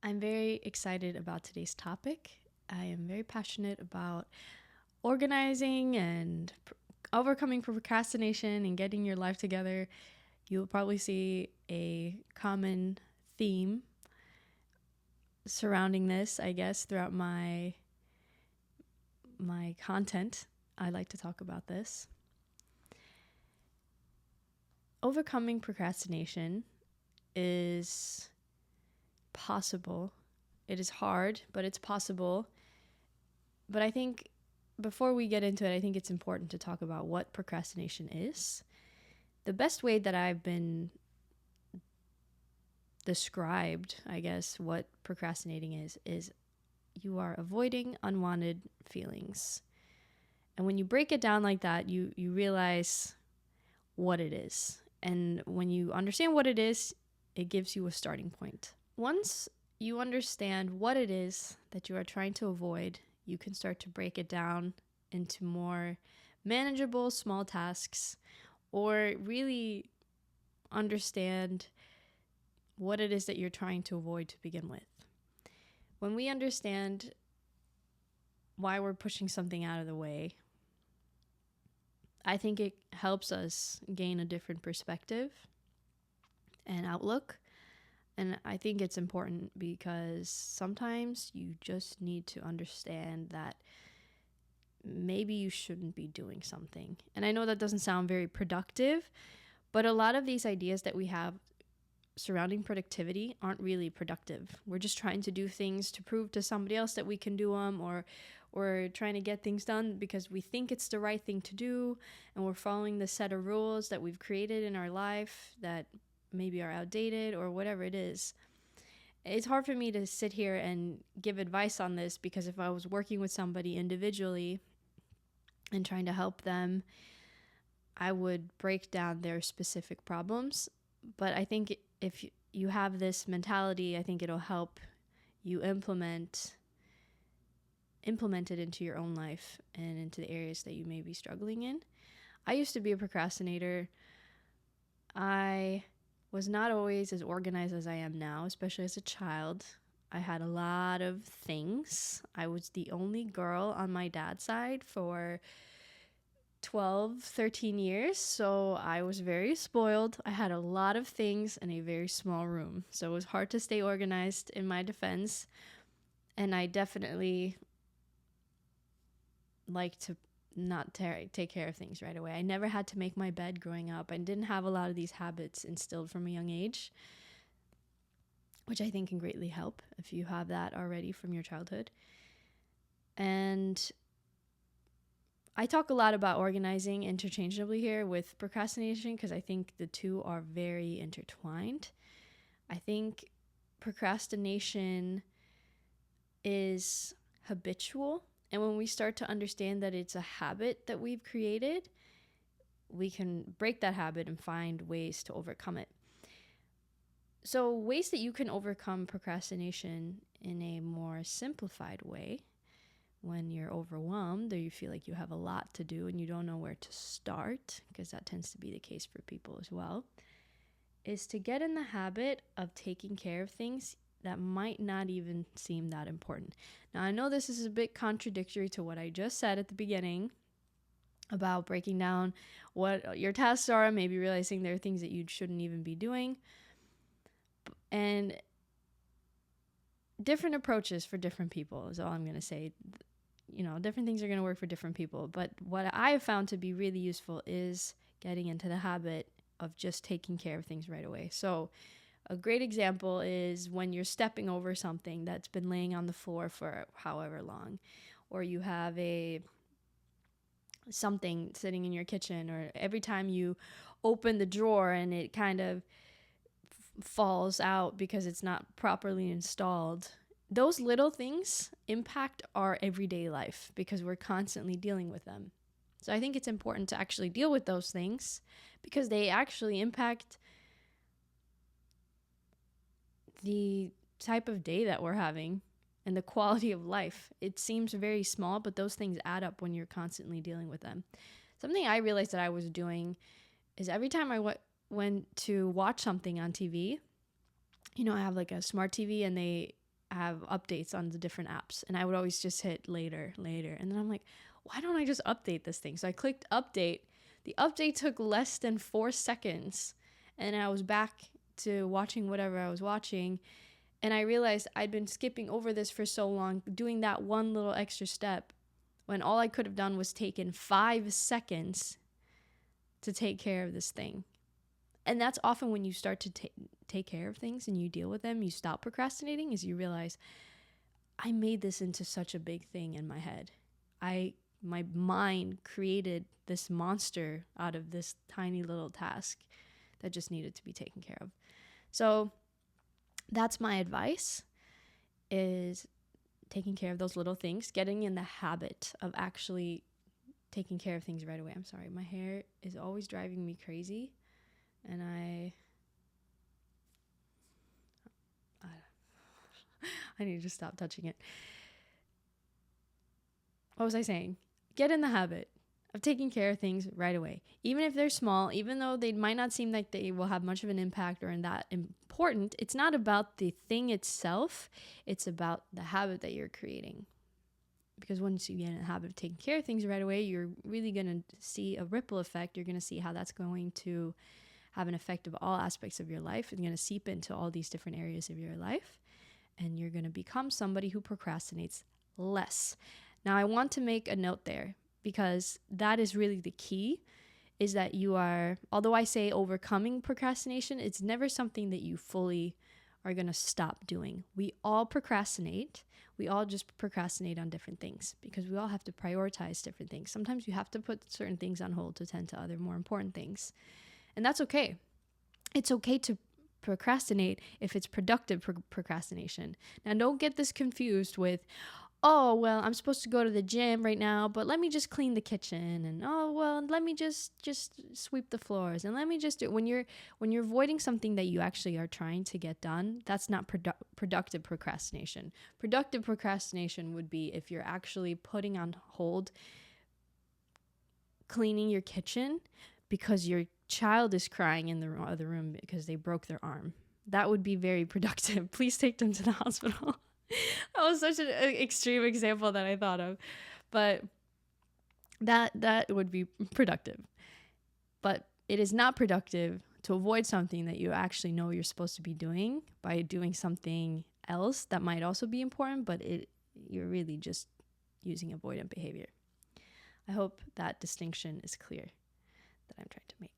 I'm very excited about today's topic. I am very passionate about organizing and overcoming procrastination and getting your life together. You'll probably see a common theme surrounding this, I guess, throughout my content. I like to talk about this. Overcoming procrastination is possible. It is hard, but it's possible. But I think before we get into it, I think it's important to talk about what procrastination is. The best way that I've been described, I guess, what procrastinating is you are avoiding unwanted feelings. And when you break it down like that, you realize what it is. And when you understand what it is, it gives you a starting point. Once you understand what it is that you are trying to avoid, you can start to break it down into more manageable small tasks, or really understand what it is that you're trying to avoid to begin with. When we understand why we're pushing something out of the way, I think it helps us gain a different perspective and outlook. And I think it's important because sometimes you just need to understand that maybe you shouldn't be doing something. And I know that doesn't sound very productive, but a lot of these ideas that we have surrounding productivity aren't really productive. We're just trying to do things to prove to somebody else that we can do them, or we're trying to get things done because we think it's the right thing to do, and we're following the set of rules that we've created in our life that maybe are outdated or whatever it is. It's hard for me to sit here and give advice on this, because if I was working with somebody individually and trying to help them, I would break down their specific problems. But I think if you have this mentality, I think it'll help you implement it into your own life and into the areas that you may be struggling in. I used to be a procrastinator. I was not always as organized as I am now, especially as a child. I had a lot of things. I was the only girl on my dad's side for 12, 13 years, so I was very spoiled. I had a lot of things in a very small room, so it was hard to stay organized in my defense. And I definitely like to not take care of things right away. I never had to make my bed growing up. I didn't have a lot of these habits instilled from a young age, which I think can greatly help if you have that already from your childhood. And I talk a lot about organizing interchangeably here with procrastination, because I think the two are very intertwined. I think procrastination is habitual. And when we start to understand that it's a habit that we've created, we can break that habit and find ways to overcome it. So, ways that you can overcome procrastination in a more simplified way when you're overwhelmed or you feel like you have a lot to do and you don't know where to start, because that tends to be the case for people as well, is to get in the habit of taking care of things that might not even seem that important. Now, I know this is a bit contradictory to what I just said at the beginning about breaking down what your tasks are, maybe realizing there are things that you shouldn't even be doing, and different approaches for different people is all I'm going to say. Different things are going to work for different people. But what I have found to be really useful is getting into the habit of just taking care of things right away. So a great example is when you're stepping over something that's been laying on the floor for however long, or you have something sitting in your kitchen, or every time you open the drawer and it kind of falls out because it's not properly installed. Those little things impact our everyday life because we're constantly dealing with them. So I think it's important to actually deal with those things because they actually impact the type of day that we're having and the quality of life. It seems very small, but those things add up when you're constantly dealing with them. Something I realized that I was doing is every time I went to watch something on TV, I have like a smart TV, and have updates on the different apps, and I would always just hit later. And then I'm like, why don't I just update this thing? So I clicked update. The update took less than 4 seconds, and I was back to watching whatever I was watching. And I realized I'd been skipping over this for so long, doing that one little extra step, when all I could have done was taken 5 seconds to take care of this thing. And that's often when you start to take care of things and you deal with them, you stop procrastinating, is you realize, I made this into such a big thing in my head. My mind created this monster out of this tiny little task that just needed to be taken care of. So that's my advice, is taking care of those little things, getting in the habit of actually taking care of things right away. I'm sorry, my hair is always driving me crazy, and I need to stop touching it. What was I saying? Get in the habit of taking care of things right away. Even if they're small, even though they might not seem like they will have much of an impact or that important, it's not about the thing itself. It's about the habit that you're creating. Because once you get in the habit of taking care of things right away, you're really going to see a ripple effect. You're going to see how that's going to have an effect of all aspects of your life. It's going to seep into all these different areas of your life. And you're going to become somebody who procrastinates less. Now, I want to make a note there, because that is really the key, is that you are, although I say overcoming procrastination, it's never something that you fully are going to stop doing. We all procrastinate. We all just procrastinate on different things, because we all have to prioritize different things. Sometimes you have to put certain things on hold to tend to other more important things. And that's okay. It's okay to procrastinate if it's productive procrastination. Now, don't get this confused with, oh, well, I'm supposed to go to the gym right now, but let me just clean the kitchen, and oh, well, let me just sweep the floors, and let me just do. When you're avoiding something that you actually are trying to get done, that's not productive procrastination. Productive procrastination would be if you're actually putting on hold cleaning your kitchen because your child is crying in the other room because they broke their arm. That would be very productive. Please take them to the hospital. That was such an extreme example that I thought of, but that would be productive. But it is not productive to avoid something that you actually know you're supposed to be doing by doing something else that might also be important, but you're really just using avoidant behavior. I hope that distinction is clear that I'm trying to make.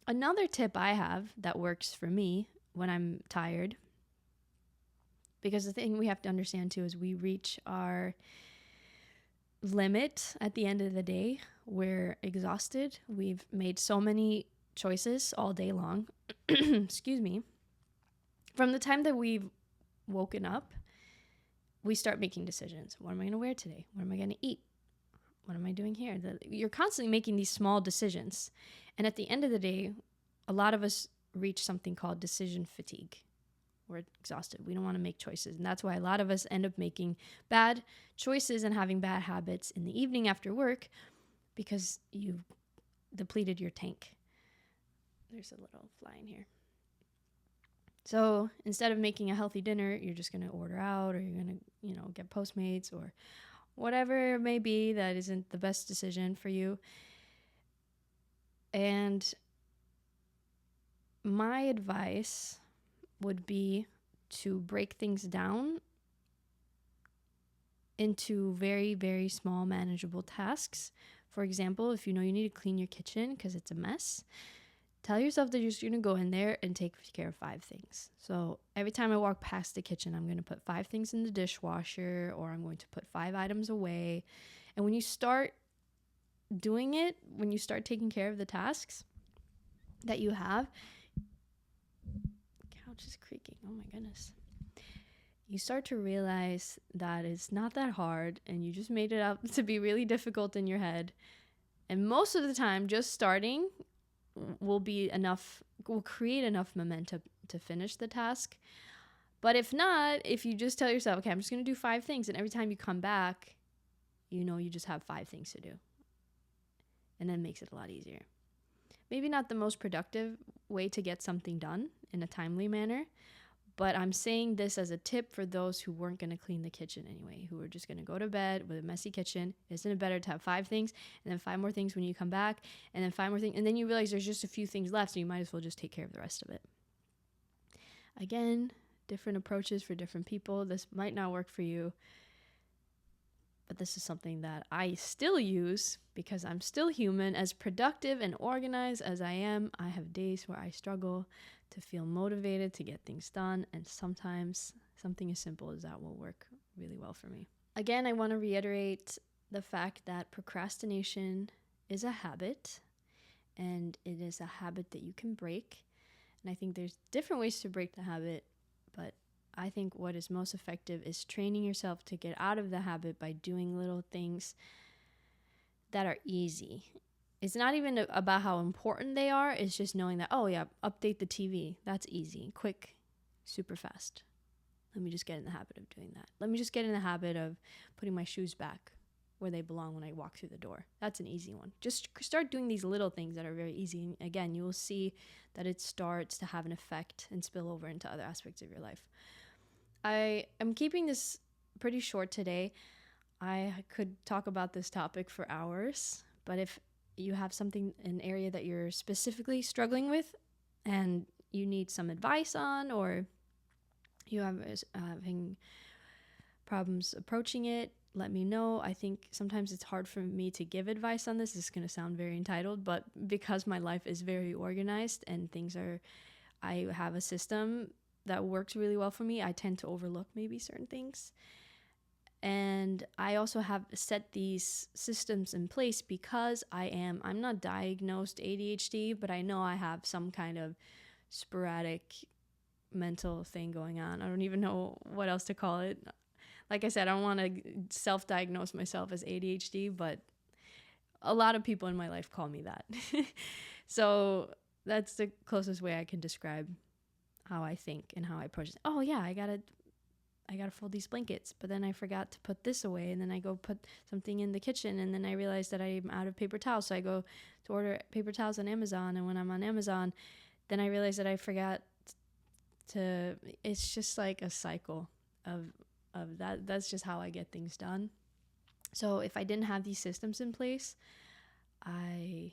Another tip I have that works for me when I'm tired, because the thing we have to understand too is we reach our limit at the end of the day. We're exhausted. We've made so many choices all day long. Excuse me. From the time that we've woken up, we start making decisions. What am I going to wear today? What am I going to eat? What am I doing here? You're constantly making these small decisions. And at the end of the day, a lot of us reach something called decision fatigue. We're exhausted. We don't want to make choices. And that's why a lot of us end up making bad choices and having bad habits in the evening after work, because you've depleted your tank. There's a little fly in here. So instead of making a healthy dinner, you're just going to order out, or you're going to, get Postmates or whatever it may be that isn't the best decision for you. And my advice would be to break things down into very, very small, manageable tasks. For example, if you know you need to clean your kitchen because it's a mess, tell yourself that you're just going to go in there and take care of 5 things. So every time I walk past the kitchen, I'm going to put 5 things in the dishwasher, or I'm going to put 5 items away. And when you start doing it, when you start taking care of the tasks that you have, couch is creaking. Oh my goodness. You start to realize that it's not that hard, and you just made it up to be really difficult in your head. And most of the time, just starting will create enough momentum to finish the task. But if not, if you just tell yourself, okay, I'm just going to do 5 things, and every time you come back, you just have 5 things to do. and then makes it a lot easier. Maybe not the most productive way to get something done in a timely manner, but I'm saying this as a tip for those who weren't going to clean the kitchen anyway, who were just going to go to bed with a messy kitchen. Isn't it better to have 5 things and then 5 more things when you come back, and then 5 more things, and then you realize there's just a few things left, so you might as well just take care of the rest of it. Again, different approaches for different people. This might not work for you, but this is something that I still use because I'm still human. As productive and organized as I am, I have days where I struggle to feel motivated to get things done, and sometimes something as simple as that will work really well for me. Again, I want to reiterate the fact that procrastination is a habit, and it is a habit that you can break. And I think there's different ways to break the habit, but I think what is most effective is training yourself to get out of the habit by doing little things that are easy. It's not even about how important they are. It's just knowing that, oh yeah, update the TV. That's easy, quick, super fast. Let me just get in the habit of doing that. Let me just get in the habit of putting my shoes back where they belong when I walk through the door. That's an easy one. Just start doing these little things that are very easy. And again, you will see that it starts to have an effect and spill over into other aspects of your life. I am keeping this pretty short today. I could talk about this topic for hours, but if you have an area that you're specifically struggling with and you need some advice on, or you have having problems approaching it, let me know. I think sometimes it's hard for me to give advice on this. This is going to sound very entitled, but because my life is very organized and I have a system that works really well for me, I tend to overlook maybe certain things. And I also have set these systems in place because I'm not diagnosed ADHD, but I know I have some kind of sporadic mental thing going on. I don't even know what else to call it. Like I said, I don't want to self-diagnose myself as ADHD, but a lot of people in my life call me that. So that's the closest way I can describe how I think and how I approach it. Oh yeah, I gotta fold these blankets, but then I forgot to put this away, and then I go put something in the kitchen, and then I realize that I'm out of paper towels, so I go to order paper towels on Amazon, and when I'm on Amazon, then I realize that I forgot to. It's just like a cycle of that. That's just how I get things done. So if I didn't have these systems in place, I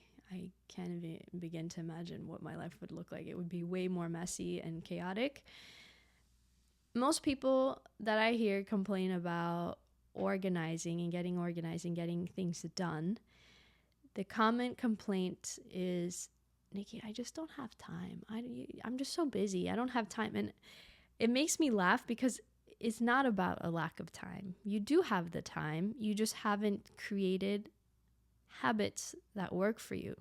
can't even begin to imagine what my life would look like. It would be way more messy and chaotic. Most people that I hear complain about organizing and getting things done, the common complaint is, Nikki, I just don't have time. I'm just so busy. I don't have time. And it makes me laugh because it's not about a lack of time. You do have the time. You just haven't created habits that work for you.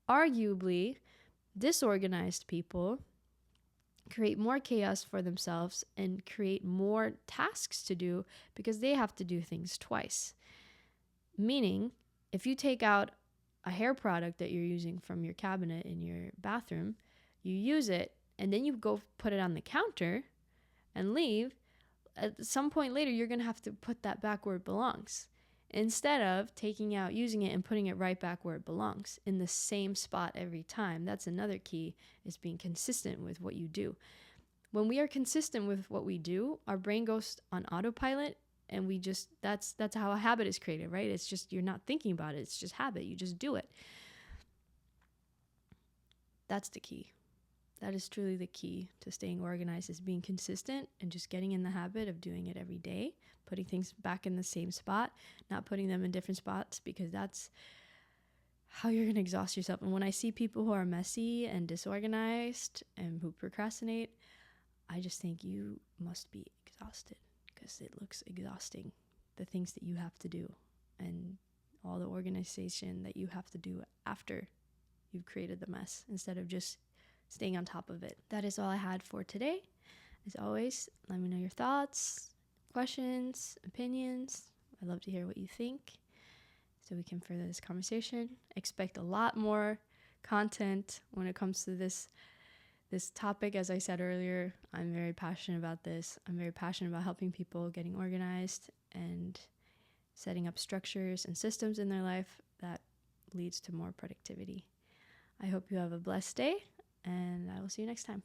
Arguably, disorganized people create more chaos for themselves and create more tasks to do because they have to do things twice. Meaning, if you take out a hair product that you're using from your cabinet in your bathroom, you use it, and then you go put it on the counter and leave, at some point later, you're going to have to put that back where it belongs, instead of using it and putting it right back where it belongs in the same spot every time. That's another key, is being consistent with what you do. When we are consistent with what we do, our brain goes on autopilot, and that's how a habit is created, right? It's just, you're not thinking about it. It's just habit. You just do it. That's the key. That is truly the key to staying organized, is being consistent and just getting in the habit of doing it every day, putting things back in the same spot, not putting them in different spots, because that's how you're going to exhaust yourself. And when I see people who are messy and disorganized and who procrastinate, I just think you must be exhausted, because it looks exhausting, the things that you have to do and all the organization that you have to do after you've created the mess, instead of just staying on top of it. That is all I had for today. As always, let me know your thoughts, questions, opinions. I'd love to hear what you think so we can further this conversation. Expect a lot more content when it comes to this topic. As I said earlier, I'm very passionate about this. I'm very passionate about helping people getting organized and setting up structures and systems in their life that leads to more productivity. I hope you have a blessed day, and I will see you next time.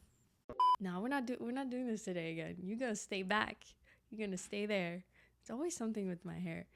No, we're not doing this today again. You're gonna stay back. You're gonna stay there. It's always something with my hair.